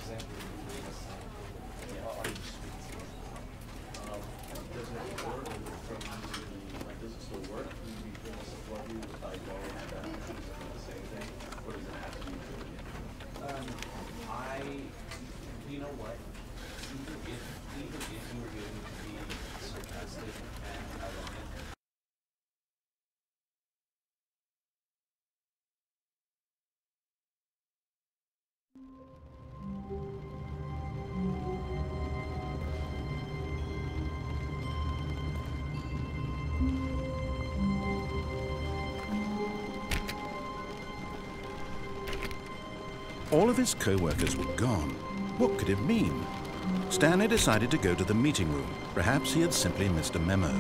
example would be a sign. Are you speaking to it? Does it work from like, does it still work? Can you be feeling support you with like going at that the same thing? Or does it have to be true again? You know what? Even if you were going to be sarcastic and ironic, all of his co-workers were gone. What could it mean? Stanley decided to go to the meeting room. Perhaps he had simply missed a memo.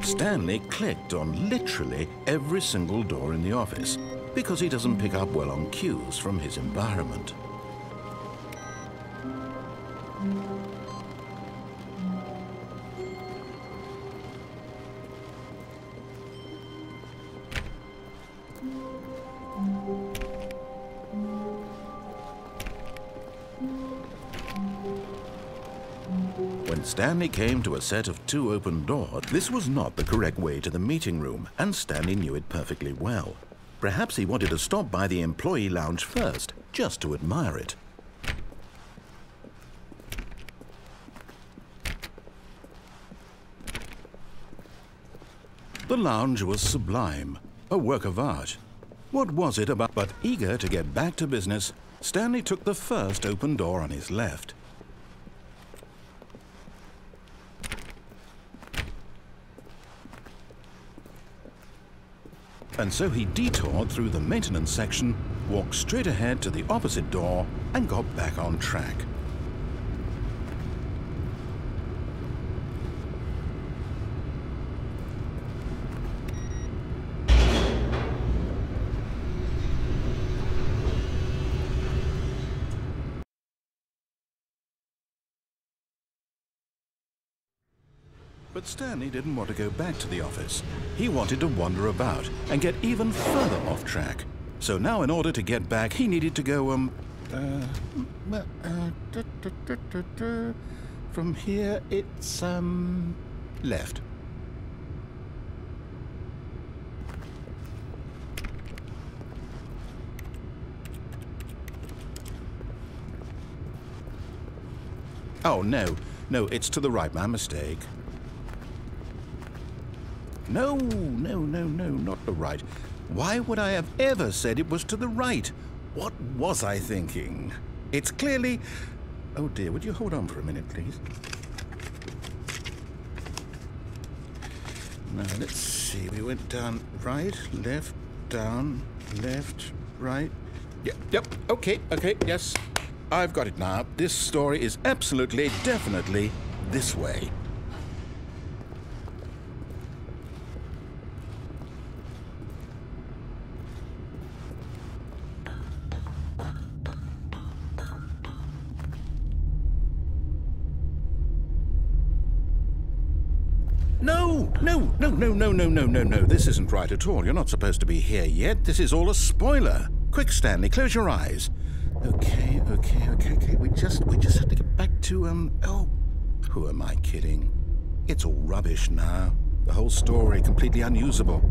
Stanley clicked on literally every single door in the office because he doesn't pick up well on cues from his environment. When Stanley came to a set of 2 open doors, this was not the correct way to the meeting room, and Stanley knew it perfectly well. Perhaps he wanted to stop by the employee lounge first, just to admire it. The lounge was sublime, a work of art. What was it about? But eager to get back to business, Stanley took the first open door on his left. And so he detoured through the maintenance section, walked straight ahead to the opposite door, and got back on track. But Stanley didn't want to go back to the office. He wanted to wander about and get even further off track. So now in order to get back, he needed to go, from here it's, left. Oh, no, it's to the right, my mistake. No, not the right. Why would I have ever said it was to the right? What was I thinking? It's clearly... Oh dear, would you hold on for a minute, please? Now, let's see. We went down right, left, down, left, right. Yep, okay, yes. I've got it now. This story is absolutely, definitely this way. No, this isn't right at all. You're not supposed to be here yet. This is all a spoiler. Quick, Stanley, close your eyes. Okay. We just have to get back to, oh, who am I kidding? It's all rubbish now. The whole story completely unusable.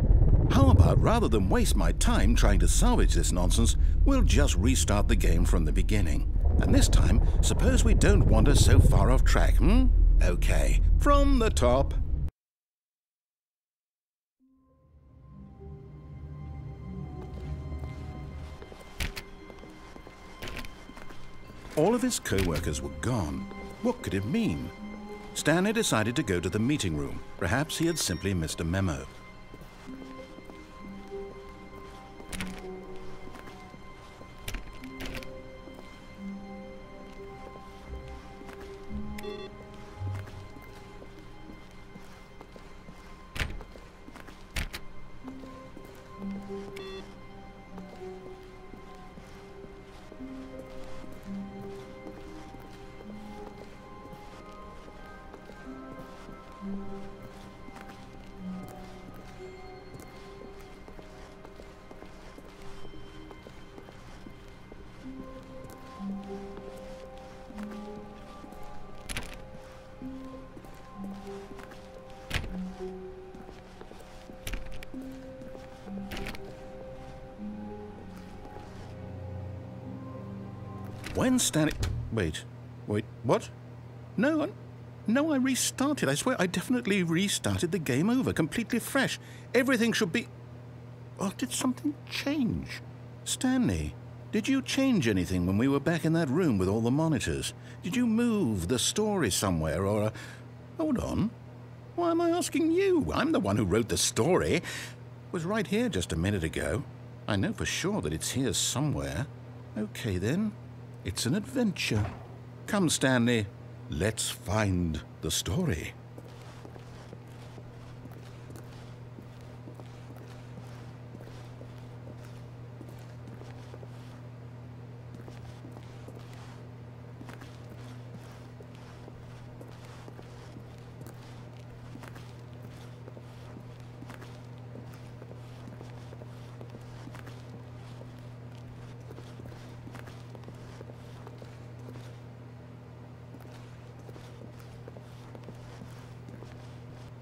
How about, rather than waste my time trying to salvage this nonsense, we'll just restart the game from the beginning. And this time, suppose we don't wander so far off track, Okay, from the top. All of his co-workers were gone. What could it mean? Stanley decided to go to the meeting room. Perhaps he had simply missed a memo. When Stanley... Wait, what? No, I restarted. I swear I definitely restarted the game over, completely fresh. Everything should be... Oh, did something change? Stanley, did you change anything when we were back in that room with all the monitors? Did you move the story somewhere or... Hold on. Why am I asking you? I'm the one who wrote the story. It was right here just a minute ago. I know for sure that it's here somewhere. Okay, then. It's an adventure. Come, Stanley. Let's find the story.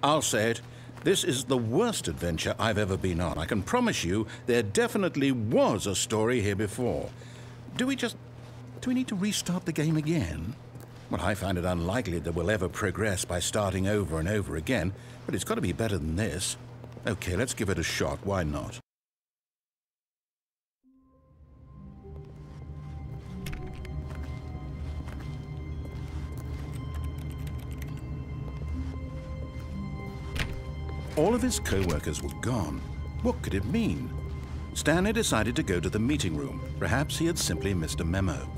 I'll say it. This is the worst adventure I've ever been on. I can promise you there definitely was a story here before. Do we need to restart the game again? Well, I find it unlikely that we'll ever progress by starting over and over again, but it's got to be better than this. Okay, let's give it a shot. Why not? All of his co-workers were gone. What could it mean? Stanley decided to go to the meeting room. Perhaps he had simply missed a memo.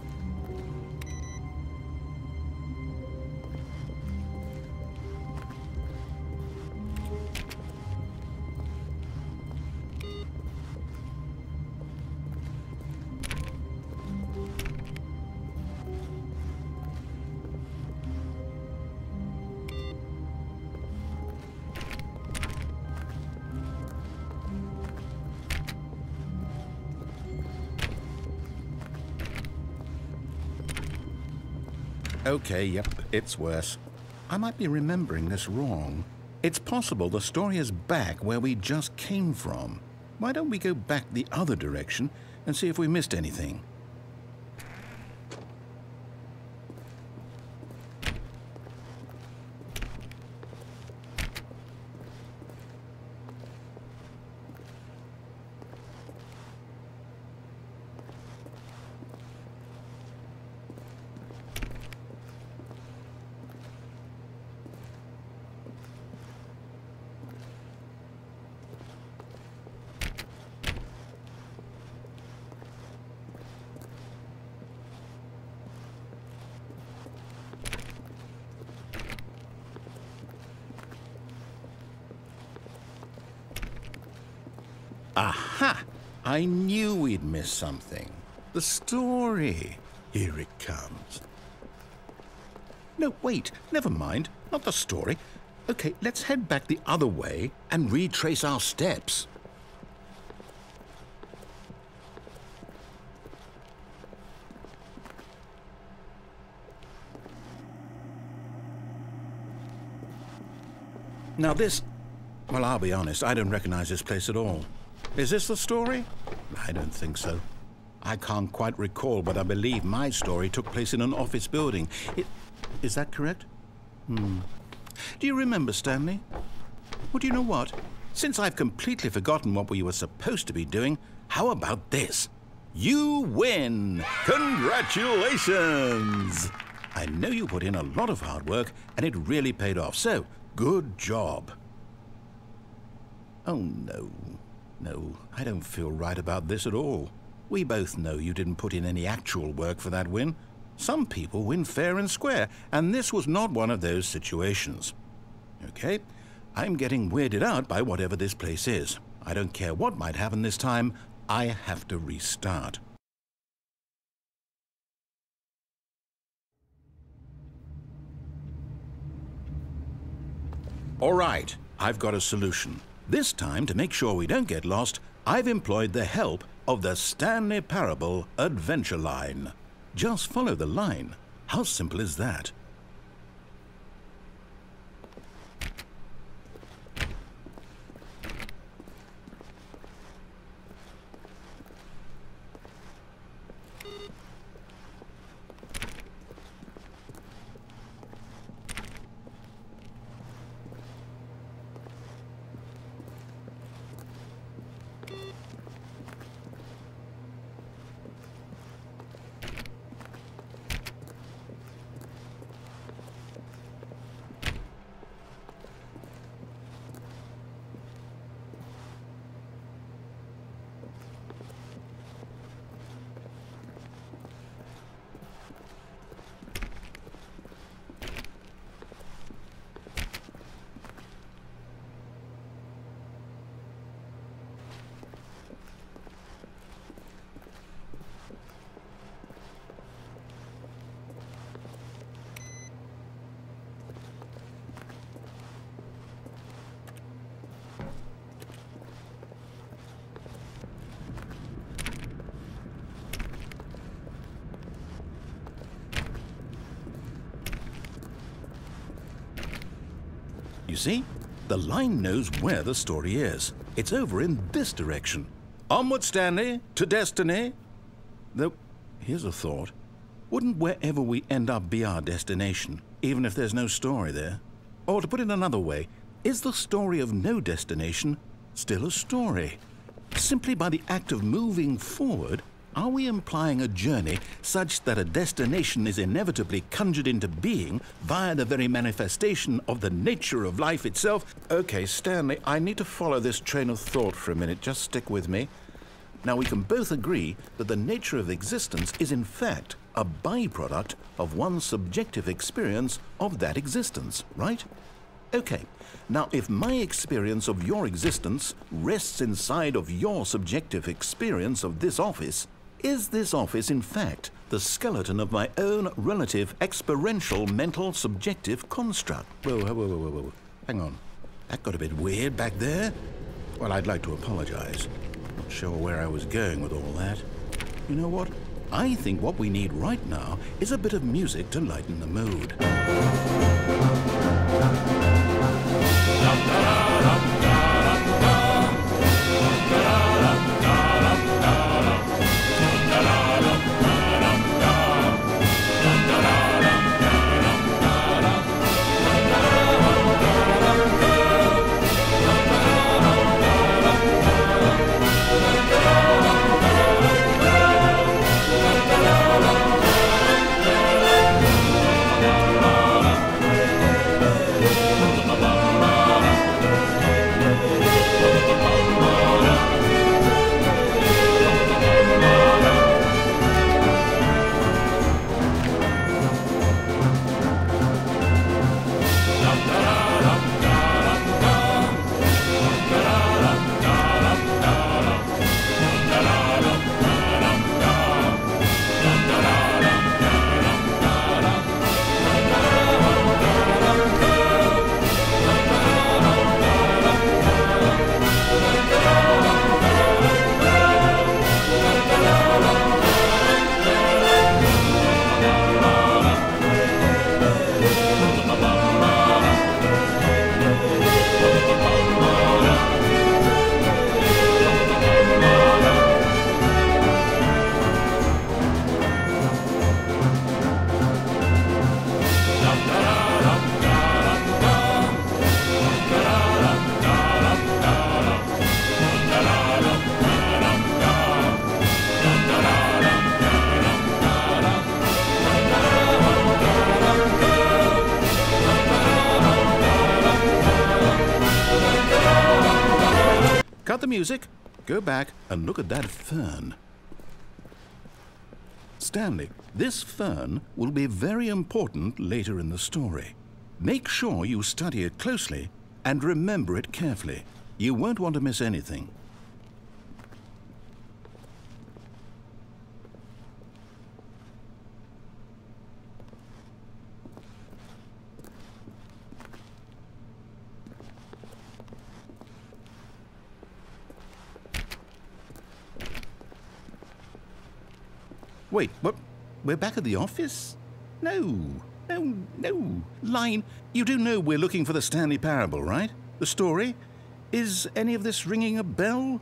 Okay, yep, it's worse. I might be remembering this wrong. It's possible the story is back where we just came from. Why don't we go back the other direction and see if we missed anything? Aha! I knew we'd miss something. The story. Here it comes. No, wait. Never mind. Not the story. Okay, let's head back the other way and retrace our steps. Now this... Well, I'll be honest. I don't recognize this place at all. Is this the story? I don't think so. I can't quite recall, but I believe my story took place in an office building. Is that correct? Do you remember, Stanley? Well, do you know what? Since I've completely forgotten what we were supposed to be doing, how about this? You win! Congratulations! I know you put in a lot of hard work, and it really paid off, so good job. Oh, no. No, I don't feel right about this at all. We both know you didn't put in any actual work for that win. Some people win fair and square, and this was not one of those situations. Okay, I'm getting weirded out by whatever this place is. I don't care what might happen this time. I have to restart. All right, I've got a solution. This time, to make sure we don't get lost, I've employed the help of the Stanley Parable adventure line. Just follow the line. How simple is that? You see? The line knows where the story is. It's over in this direction. Onward, Stanley, to destiny. Though, here's a thought. Wouldn't wherever we end up be our destination, even if there's no story there? Or to put it another way, is the story of no destination still a story? Simply by the act of moving forward, are we implying a journey such that a destination is inevitably conjured into being via the very manifestation of the nature of life itself? Okay, Stanley, I need to follow this train of thought for a minute. Just stick with me. Now, we can both agree that the nature of existence is in fact a byproduct of one's subjective experience of that existence, right? Okay, now if my experience of your existence rests inside of your subjective experience of this office, is this office in fact the skeleton of my own relative experiential mental subjective construct? Whoa. Hang on. That got a bit weird back there. Well, I'd like to apologize. Not sure where I was going with all that. You know what? I think what we need right now is a bit of music to lighten the mood. Cut the music, go back and look at that fern. Stanley, this fern will be very important later in the story. Make sure you study it closely and remember it carefully. You won't want to miss anything. Wait, what? We're back at the office? No. Line, you do know we're looking for the Stanley Parable, right? The story? Is any of this ringing a bell?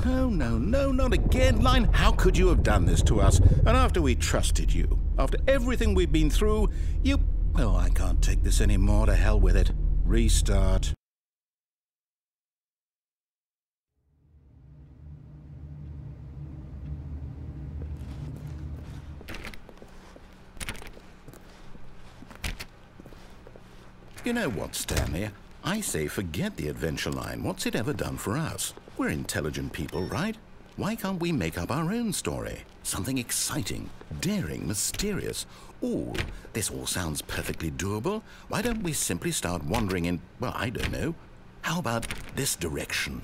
Oh, no, not again. Line, how could you have done this to us? And after we trusted you, after everything we've been through, you... Oh, I can't take this anymore. To hell with it. Restart. You know what, Stanley? I say forget the adventure line. What's it ever done for us? We're intelligent people, right? Why can't we make up our own story? Something exciting, daring, mysterious. Ooh, this all sounds perfectly doable. Why don't we simply start wandering in, well, I don't know, How about this direction?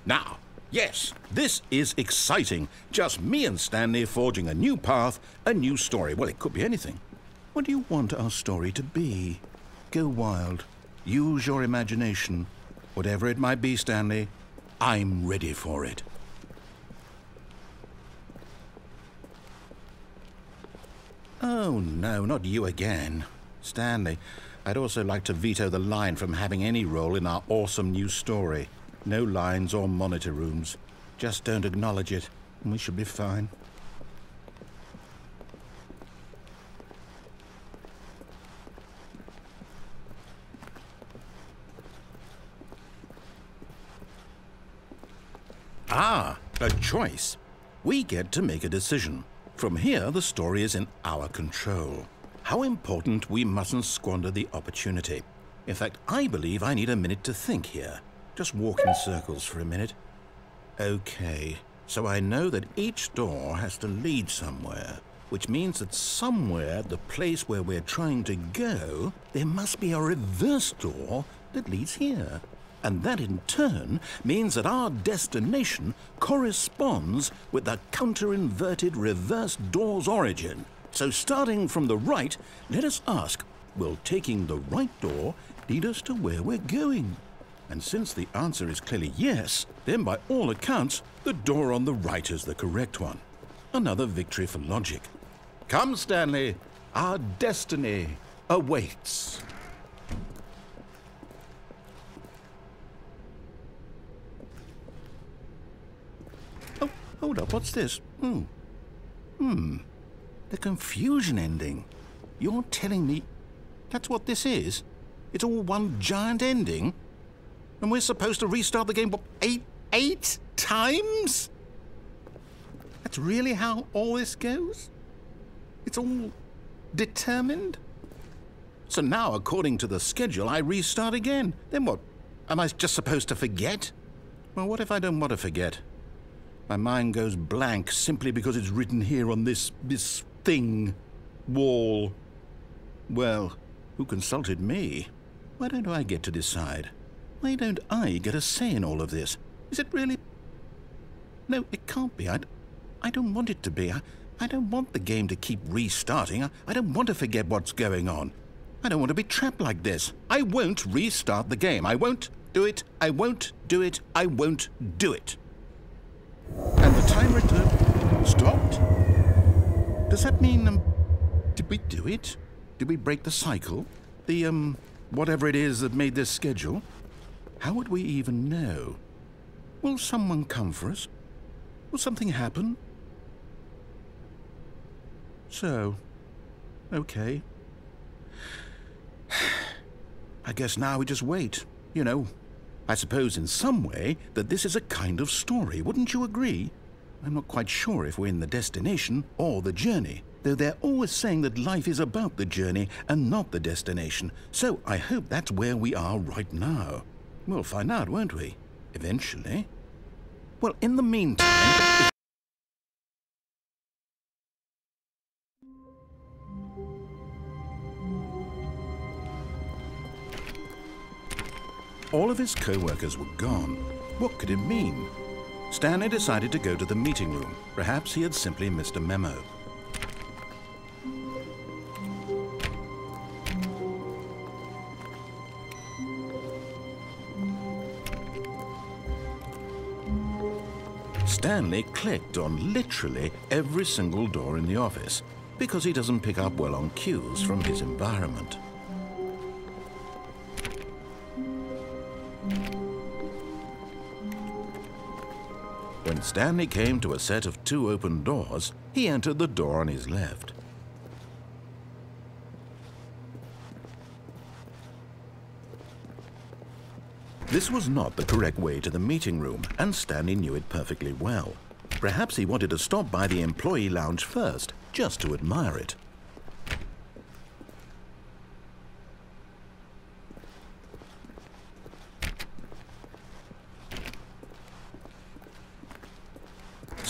Now, yes, this is exciting. Just me and Stanley forging a new path, a new story. Well, it could be anything. What do you want our story to be? Go wild. Use your imagination. Whatever it might be, Stanley, I'm ready for it. Oh, no, not you again. Stanley, I'd also like to veto the line from having any role in our awesome new story. No lines or monitor rooms. Just don't acknowledge it, and we should be fine. Ah, a choice. We get to make a decision. From here, the story is in our control. How important we mustn't squander the opportunity. In fact, I believe I need a minute to think here. Just walk in circles for a minute. Okay, so I know that each door has to lead somewhere, which means that somewhere, the place where we're trying to go, there must be a reverse door that leads here. And that in turn means that our destination corresponds with the counter-inverted reverse door's origin. So starting from the right, let us ask, will taking the right door lead us to where we're going? And since the answer is clearly yes, then by all accounts, the door on the right is the correct one. Another victory for logic. Come, Stanley, our destiny awaits. Oh, hold up, what's this? The confusion ending. You're telling me that's what this is? It's all one giant ending? And we're supposed to restart the game, what, eight times? That's really how all this goes? It's all determined? So now, according to the schedule, I restart again. Then what? Am I just supposed to forget? Well, what if I don't want to forget? My mind goes blank simply because it's written here on this thing, wall. Well, who consulted me? Why don't I get to decide? Why don't I get a say in all of this? Is it really? No, it can't be. I don't want it to be. I don't want the game to keep restarting. I don't want to forget what's going on. I don't want to be trapped like this. I won't restart the game. I won't do it. I won't do it. I won't do it. And the timer stopped? Does that mean, did we do it? Did we break the cycle? The, whatever it is that made this schedule? How would we even know? Will someone come for us? Will something happen? So, okay. I guess now we just wait, you know. I suppose in some way that this is a kind of story, wouldn't you agree? I'm not quite sure if we're in the destination or the journey, though they're always saying that life is about the journey and not the destination, so I hope that's where we are right now. We'll find out, won't we? Eventually. Well, in the meantime... All of his co-workers were gone. What could it mean? Stanley decided to go to the meeting room. Perhaps he had simply missed a memo. Stanley clicked on literally every single door in the office because he doesn't pick up well on cues from his environment. When Stanley came to a set of 2 open doors, he entered the door on his left. This was not the correct way to the meeting room, and Stanley knew it perfectly well. Perhaps he wanted to stop by the employee lounge first, just to admire it.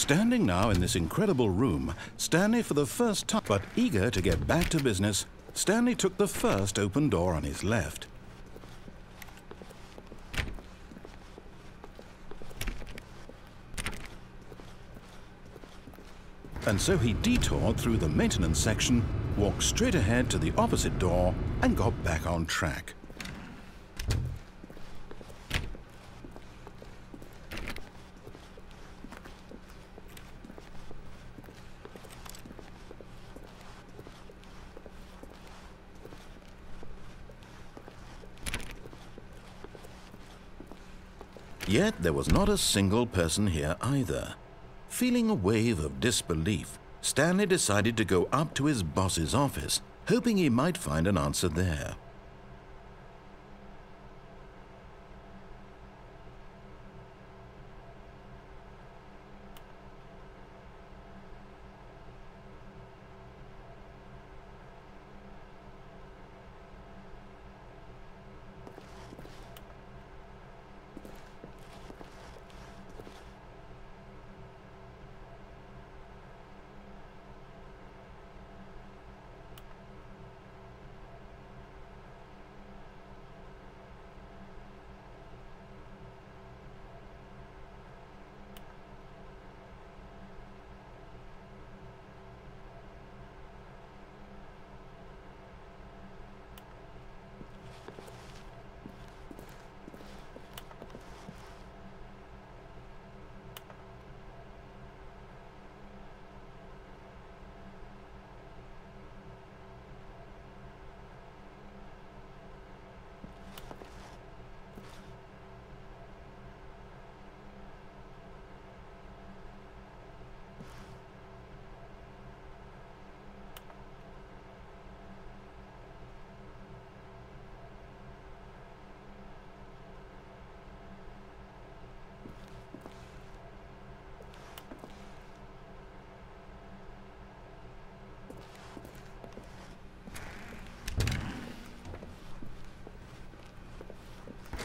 Standing now in this incredible room, Stanley for the first time, but eager to get back to business, Stanley took the first open door on his left. And so he detoured through the maintenance section, walked straight ahead to the opposite door, and got back on track. Yet there was not a single person here either. Feeling a wave of disbelief, Stanley decided to go up to his boss's office, hoping he might find an answer there.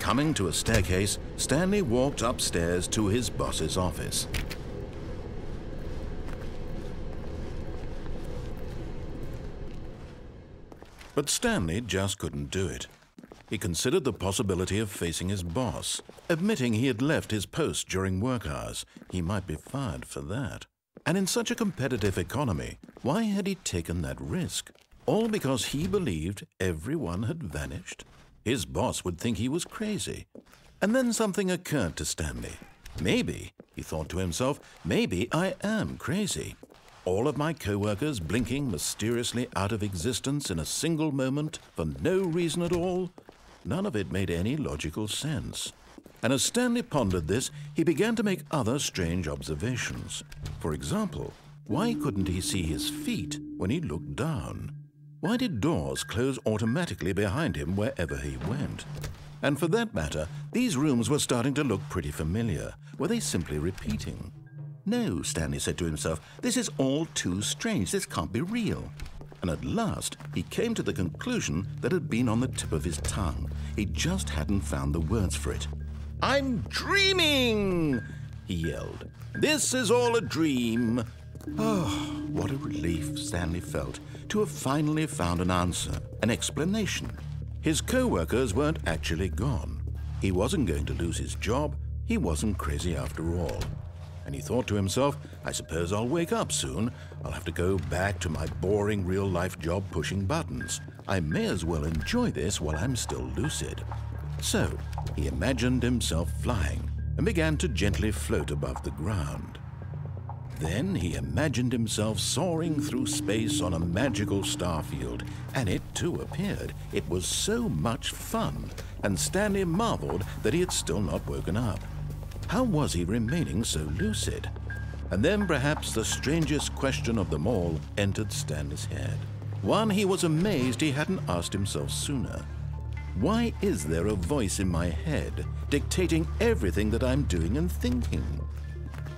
Coming to a staircase, Stanley walked upstairs to his boss's office. But Stanley just couldn't do it. He considered the possibility of facing his boss, admitting he had left his post during work hours. He might be fired for that. And in such a competitive economy, why had he taken that risk? All because he believed everyone had vanished? His boss would think he was crazy. And then something occurred to Stanley. Maybe, he thought to himself, maybe I am crazy. All of my co-workers blinking mysteriously out of existence in a single moment for no reason at all? None of it made any logical sense. And as Stanley pondered this, he began to make other strange observations. For example, why couldn't he see his feet when he looked down? Why did doors close automatically behind him wherever he went? And for that matter, these rooms were starting to look pretty familiar. Were they simply repeating? No, Stanley said to himself, this is all too strange. This can't be real. And at last, he came to the conclusion that had been on the tip of his tongue. He just hadn't found the words for it. "I'm dreaming!" he yelled. "This is all a dream." Oh, what a relief Stanley felt to have finally found an answer, an explanation. His co-workers weren't actually gone. He wasn't going to lose his job. He wasn't crazy after all. And he thought to himself, I suppose I'll wake up soon. I'll have to go back to my boring real-life job pushing buttons. I may as well enjoy this while I'm still lucid. So he imagined himself flying and began to gently float above the ground. Then he imagined himself soaring through space on a magical starfield, and it too appeared. It was so much fun, and Stanley marveled that he had still not woken up. How was he remaining so lucid? And then perhaps the strangest question of them all entered Stanley's head. One he was amazed he hadn't asked himself sooner. Why is there a voice in my head dictating everything that I'm doing and thinking?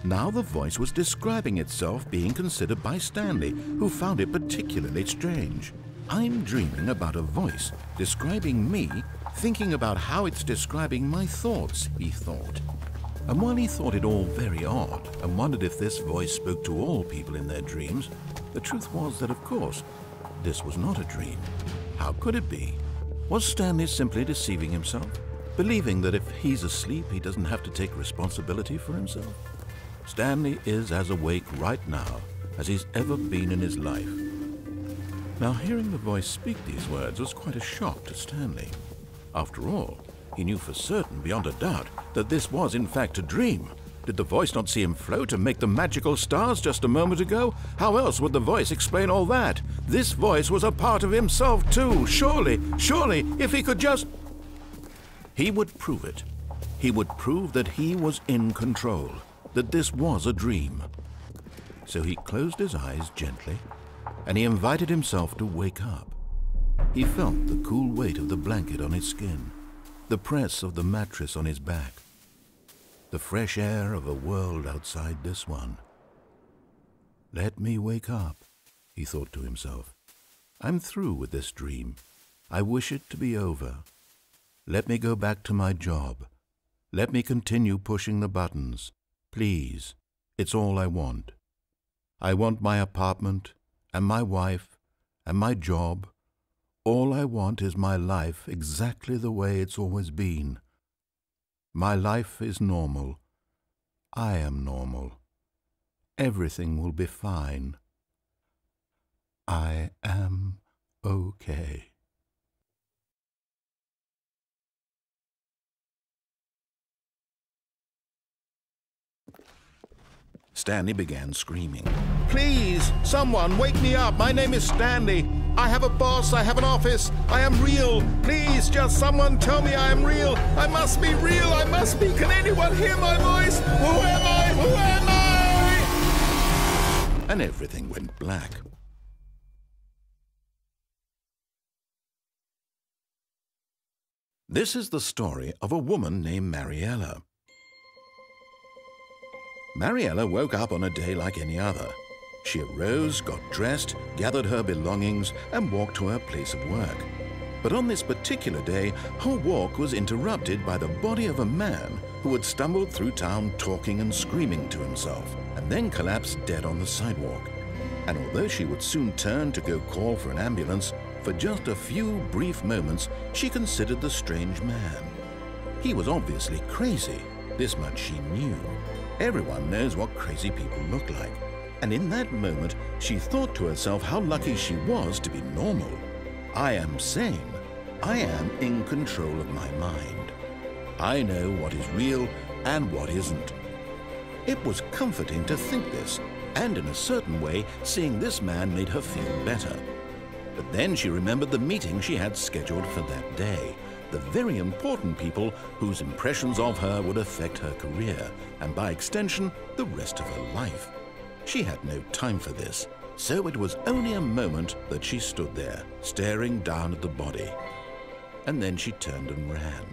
Now the voice was describing itself being considered by Stanley, who found it particularly strange. I'm dreaming about a voice describing me, thinking about how it's describing my thoughts, he thought. And while he thought it all very odd and wondered if this voice spoke to all people in their dreams, the truth was that, of course, this was not a dream. How could it be? Was Stanley simply deceiving himself, believing that if he's asleep, he doesn't have to take responsibility for himself? Stanley is as awake right now as he's ever been in his life. Now, hearing the voice speak these words was quite a shock to Stanley. After all, he knew for certain, beyond a doubt, that this was in fact a dream. Did the voice not see him float and make the magical stars just a moment ago? How else would the voice explain all that? This voice was a part of himself too. Surely, if he could just... He would prove it. He would prove that he was in control, that this was a dream. So he closed his eyes gently, and he invited himself to wake up. He felt the cool weight of the blanket on his skin, the press of the mattress on his back, the fresh air of a world outside this one. Let me wake up, he thought to himself. I'm through with this dream. I wish it to be over. Let me go back to my job. Let me continue pushing the buttons. Please, it's all I want. I want my apartment and my wife and my job. All I want is my life exactly the way it's always been. My life is normal. I am normal. Everything will be fine. I am okay. Stanley began screaming. Please, someone, wake me up. My name is Stanley. I have a boss. I have an office. I am real. Please, just someone tell me I am real. I must be real. I must be. Can anyone hear my voice? Who am I? Who am I? And everything went black. This is the story of a woman named Mariella. Mariella woke up on a day like any other. She arose, got dressed, gathered her belongings, and walked to her place of work. But on this particular day, her walk was interrupted by the body of a man who had stumbled through town talking and screaming to himself, and then collapsed dead on the sidewalk. And although she would soon turn to go call for an ambulance, for just a few brief moments she considered the strange man. He was obviously crazy. This much she knew. Everyone knows what crazy people look like. And in that moment, she thought to herself how lucky she was to be normal. I am sane. I am in control of my mind. I know what is real and what isn't. It was comforting to think this, and in a certain way, seeing this man made her feel better. But then she remembered the meeting she had scheduled for that day. The very important people whose impressions of her would affect her career, and by extension, the rest of her life. She had no time for this, so it was only a moment that she stood there, staring down at the body. And then she turned and ran.